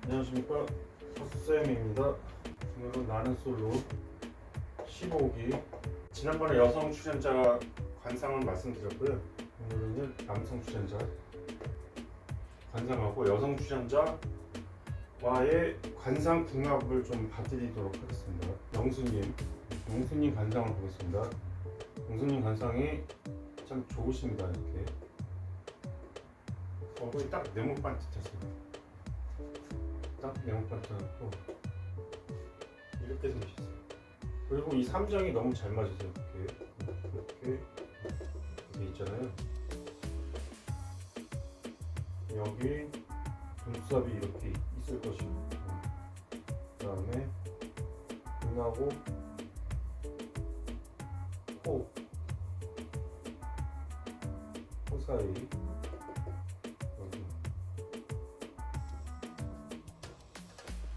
안녕하십니까, 헛쌤입니다. 오늘은 나는 솔로 15기. 지난번에 여성 출연자 관상을 말씀드렸고요. 오늘은 남성 출연자 관상하고 여성 출연자와의 관상 궁합을 좀 봐드리도록 하겠습니다. 영수님 관상을 보겠습니다. 영수님 관상이 참 좋으십니다. 이렇게 얼굴이 딱 네모 반듯하세요. 딱 네모 반듯하고 이렇게 생기셨어요. 그리고 이 삼정이 너무 잘 맞으세요. 이렇게 있잖아요. 여기 눈썹이 이렇게 있을 것이고, 그 다음에 눈하고 코 사이, 여기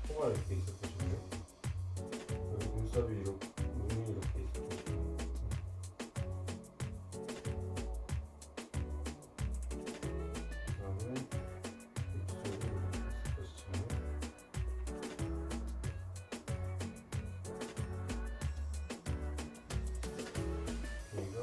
코가 이렇게 있을 것이고요. 여기 눈썹이 이렇게, 눈이 이렇게 있을 것이고, 그 다음에 이쪽으로 이렇게 있을 것이고, 여기가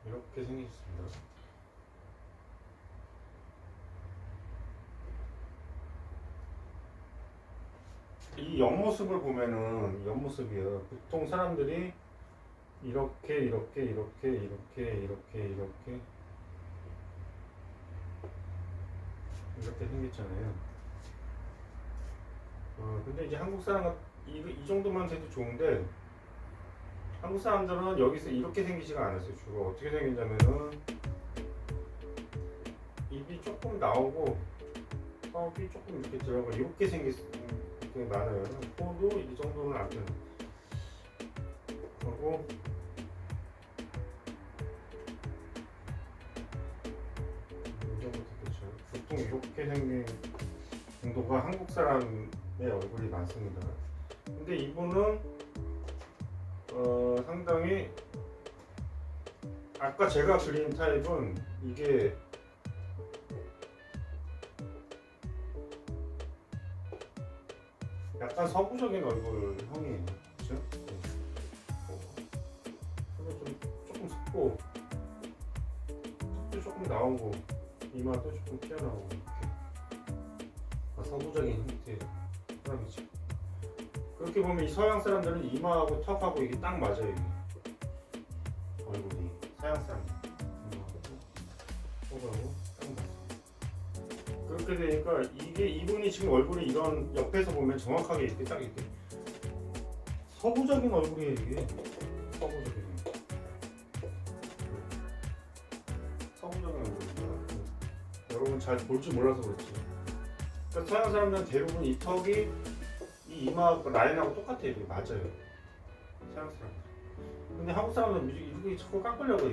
이렇게 생겼습니다. 이 옆모습을 보면은 옆모습이에요. 보통 사람들이 이렇게 생겼잖아요. 근데 이제 한국 사람 이 정도만 돼도 좋은데, 한국 사람들은 여기서 이렇게 생기지가 않았어요. 주로 어떻게 생긴다면은 입이 조금 나오고 턱이 조금 이렇게 들어가 이렇게 생긴 게 많아요. 코도 이 정도는 안 돼요. 하고 이 정도 됐겠죠. 보통 이렇게 생긴 정도가 한국 사람의 얼굴이 많습니다. 근데 이분은 상당히 아까 제가 그린 타입은 이게 약간 서구적인 얼굴형이에요. 그렇죠? 네. 조금 습고 턱도 조금 나오고 이마도 조금 튀어나오고 이렇게 서구적인 형태의 사람이죠. 그렇게 보면 이 서양 사람들은 이마하고 턱하고 이게 딱 맞아요. 이게. 얼굴이 서양 사람들 이마하고 턱하고 딱 맞아요. 그렇게 되니까 이게 이분이 지금 얼굴이 이런 옆에서 보면 정확하게 이렇게 딱 이렇게 서구적인 얼굴이에요. 이게 서구적인 얼굴입니다. 여러분 잘 볼 줄 몰라서 그렇지. 그러니까 서양 사람들은 대부분 이 턱이 이 이마하고 라인하고 똑같아요. 이게 맞아요. 서양 사람들. 근데 한국 사람들은 이렇게 자꾸 깎으려고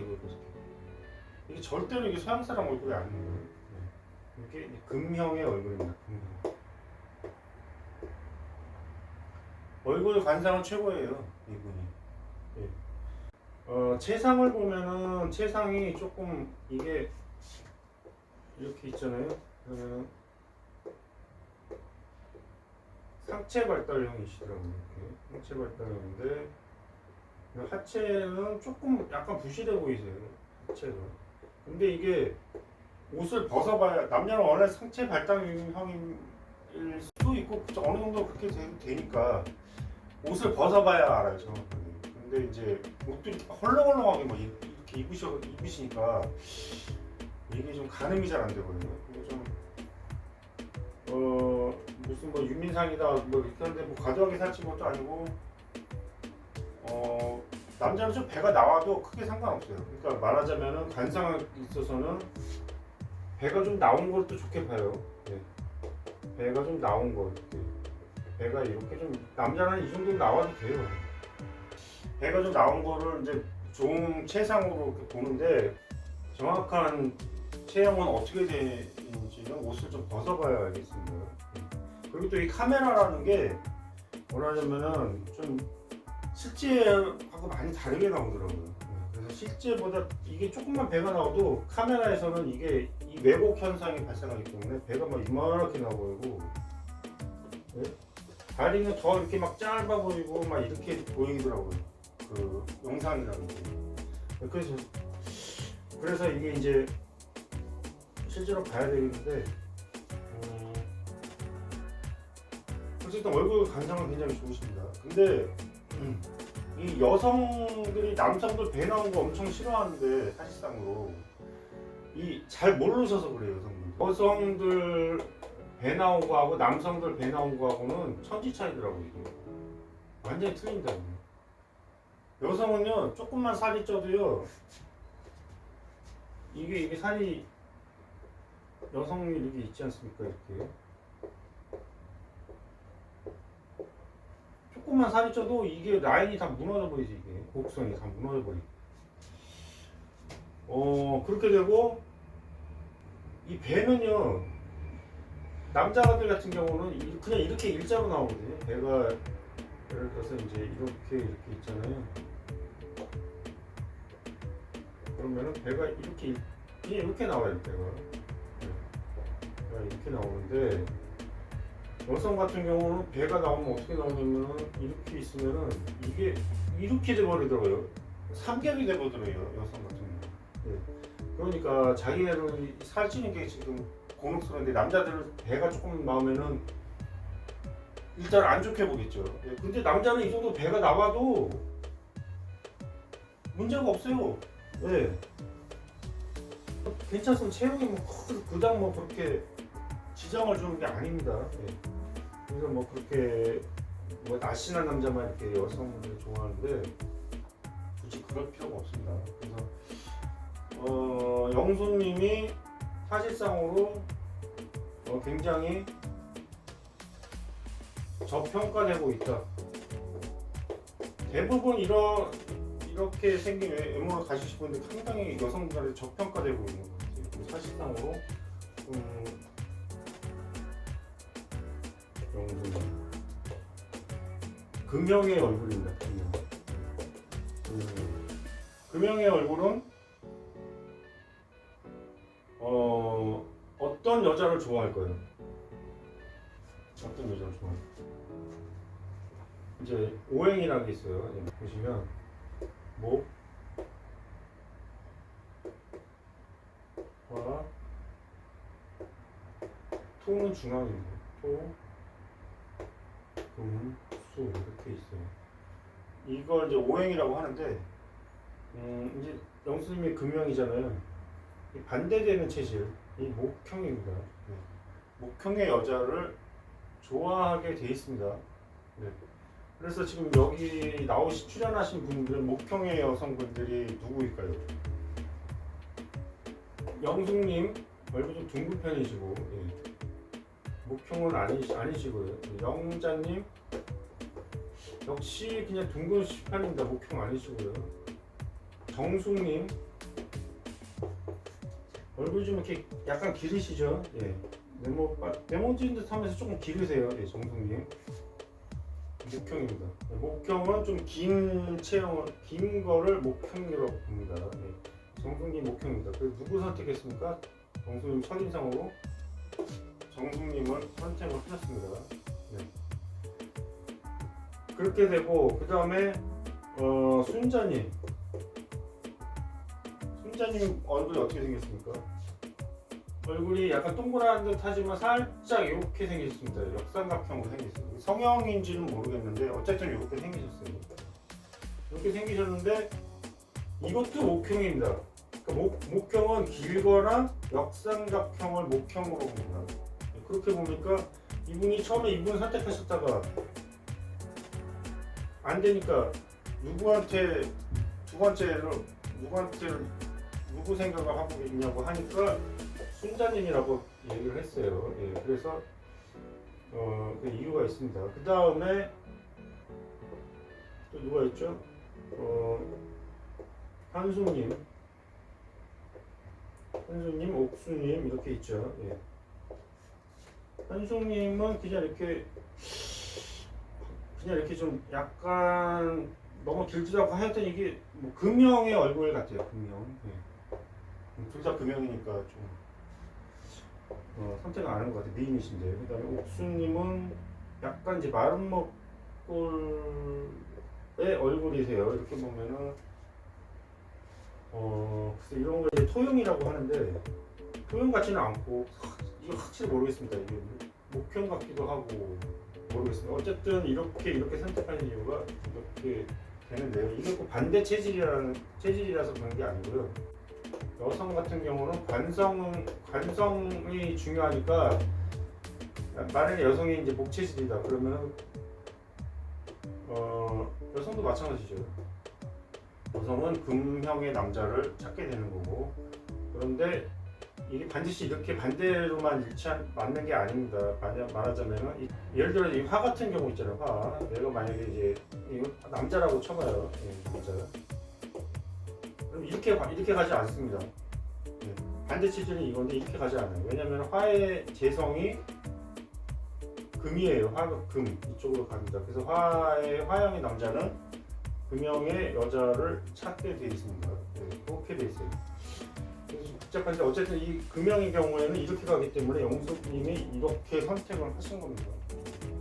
이게 절대로 이게 서양 사람 얼굴이 아니에요. 이게 금형의 얼굴입니다. 금형. 얼굴 관상은 최고예요. 이분이. 예. 체상을 보면은 체상이 조금 이게 이렇게 있잖아요. 그러면은 상체 발달형이시더라고요. 이렇게 상체 발달형인데 하체는 조금 약간 부실해 보이세요. 하체가. 근데 이게 옷을 벗어봐야, 남녀는 원래 상체 발달형일 수도 있고 어느 정도 그렇게 되니까 옷을 벗어봐야 알아요, 정확하게. 근데 이제 옷도 이렇게 헐렁헐렁하게 막 이렇게 입으시니까 이게 좀 가늠이 잘 안 되거든요. 좀 무슨 뭐 유민상이다 뭐 이렇게 하는데 뭐 과도하게 살찐 것도 아니고, 남자는 좀 배가 나와도 크게 상관없어요. 그러니까 말하자면은 관상에 있어서는 배가 좀 나온 걸 또 좋게 봐요. 네. 배가 좀 나온 거, 이렇게 배가 이렇게 좀, 남자는 이 정도 나와도 돼요. 배가 좀 나온 거를 이제 좋은 체상으로 이렇게 보는데, 정확한 체형은 어떻게 되는지는 옷을 좀 벗어봐야 알겠습니다. 그리고 또 이 카메라라는 게 원하냐면은 좀 실제하고 많이 다르게 나오더라고요. 그래서 실제보다 이게 조금만 배가 나와도 카메라에서는 이게 이 왜곡 현상이 발생하기 때문에 배가 막 이만하게 나와 보이고, 네? 다리는 더 이렇게 막 짧아 보이고 막 이렇게 보이더라고요. 그 영상이라는 게. 그래서 이게 이제 실제로 봐야 되겠는데, 어쨌든 얼굴 관상은 굉장히 좋으십니다. 근데 이 여성들이 남성들 배 나온 거 엄청 싫어하는데 사실상으로 이 잘 모르셔서 그래요. 여성들 배 나온 거하고 남성들 배 나온 거하고는 천지 차이더라고요. 이게 완전히 틀린다. 여성은요 조금만 살이 쪄도요 이게 살이 여성이 이렇게 있지 않습니까? 이렇게 조금만 살이 쪄도 이게 라인이 다 무너져 버리지. 이게 곡선이 다 무너져 버리고 그렇게 되고, 이 배는요 남자들 같은 경우는 그냥 이렇게 일자로 나오거든요. 배가 예를 들어서 이제 이렇게 있잖아요. 그러면은 배가 이렇게 그냥 이렇게 나와요. 배가 이렇게 나오는데, 여성 같은 경우는 배가 나오면 어떻게 나오냐면은 이렇게 있으면은 이게 이렇게 돼버리더라고요. 삼겹이 돼버리더라고요. 여성 같은 경우. 네. 그러니까 자기네들 살찌는 게 지금 곤혹스러운데, 남자들은 배가 조금 나오면은 일단 안 좋게 보겠죠. 네. 근데 남자는 이 정도 배가 나와도 문제가 없어요. 네. 괜찮습니다. 체형이 뭐 그닥 뭐 그렇게 지장을 주는 게 아닙니다. 네. 그래서 뭐 그렇게 뭐 날씬한 남자만 이렇게 여성분들이 좋아하는데 굳이 그럴 필요가 없습니다. 그래서 영수님이 사실상으로 굉장히 저평가되고 있다. 대부분 이렇게 생긴 외모를 가지신 분들 상당히 여성분들한테 저평가되고 있는 것 같아요. 사실상으로 영수님 금형의 얼굴입니다. 금형의 얼굴은 어떤 여자를 좋아할 거예요? 어떤 여자를 좋아할까요? 이제 오행이라는 게 있어요. 보시면 목, 화, 토는 중앙입니다. 토, 금, 수 이렇게 있어요. 이걸 이제 오행이라고 하는데, 이제 영수님이 금형이잖아요. 반대되는 체질, 이 목형입니다. 네. 목형의 여자를 좋아하게 돼 있습니다. 네. 그래서 지금 여기 출연하신 분들은 목형의 여성분들이 누구일까요? 영숙님 얼굴 좀 둥근 편이시고, 예. 목형은 아니시고요. 영자님 역시 그냥 둥근 편입니다. 목형 아니시고요. 정숙님 얼굴 좀 이렇게 약간 기르시죠? 예. 네모진 듯 하면서 조금 기르세요. 예, 정숙님. 목형입니다. 목형은 좀 긴 거를 목형이라고 봅니다. 예. 정숙님 목형입니다. 그래서 누구 선택했습니까? 정숙님 첫인상으로 정숙님을 선택을 하셨습니다. 네. 그렇게 되고, 그 다음에 순자님. 순자님 얼굴이 어떻게 생겼습니까? 얼굴이 약간 동그란 듯 하지만 살짝 이렇게 생겼습니다. 역삼각형으로 생겼어요. 성형인지는 모르겠는데 어쨌든 이렇게 생기셨어요. 이렇게 생기셨는데 이것도 목형입니다. 그러니까 목형은 길거나 역삼각형을 목형으로 봅니다. 그렇게 보니까 이분이 처음에 이분 선택하셨다가 안 되니까 누구한테 두 번째로 누구 생각을 하고 있냐고 하니까 순자님이라고 얘기를 했어요. 예, 그래서 그 이유가 있습니다. 그 다음에 또 누가 있죠? 한수님, 옥수님 이렇게 있죠. 예. 한수님은 그냥 이렇게 그냥 이렇게 좀 약간 너무 길지도 않고 하여튼 이게 뭐 금형의 얼굴 같아요. 금형. 네. 둘 다 금형이니까 좀 선택을 안 하는 것 같아요. 미인이신데. 그다음에 옥수님은 약간 이제 마른 먹골의 얼굴이세요. 이렇게 보면은 글쎄 이런 거 이제 토형이라고 하는데 토형 같지는 않고 이거 확실히 모르겠습니다. 이게 목형 같기도 하고 모르겠습니다. 어쨌든 이렇게 선택하는 이유가 이렇게 되는데요. 이게 꼭 반대 체질이라서 그런 게 아니고요. 여성 같은 경우는 관성이 중요하니까 만약에 여성이 이제 목 체질이다 그러면 여성도 마찬가지죠. 여성은 금형의 남자를 찾게 되는 거고 그런데 이게 반드시 이렇게 반대로만 맞는 게 아닙니다. 말하자면은 예를 들어 이 화 같은 경우 있잖아요. 화 내가 만약에 이제 이거 남자라고 쳐봐요. 남자. 그럼 이렇게 가지 않습니다. 반대 체질은 이건데 이렇게 가지 않아요. 왜냐하면 화의 재성이 금이에요. 화가 금 이쪽으로 갑니다. 그래서 화형의 남자는 금형의 여자를 찾게 돼 있습니다. 그렇게 돼 있어요. 그래서 복잡한데 어쨌든 이 금형의 경우에는 이렇게 가기 때문에 영숙님이 이렇게 선택을 하신 겁니다.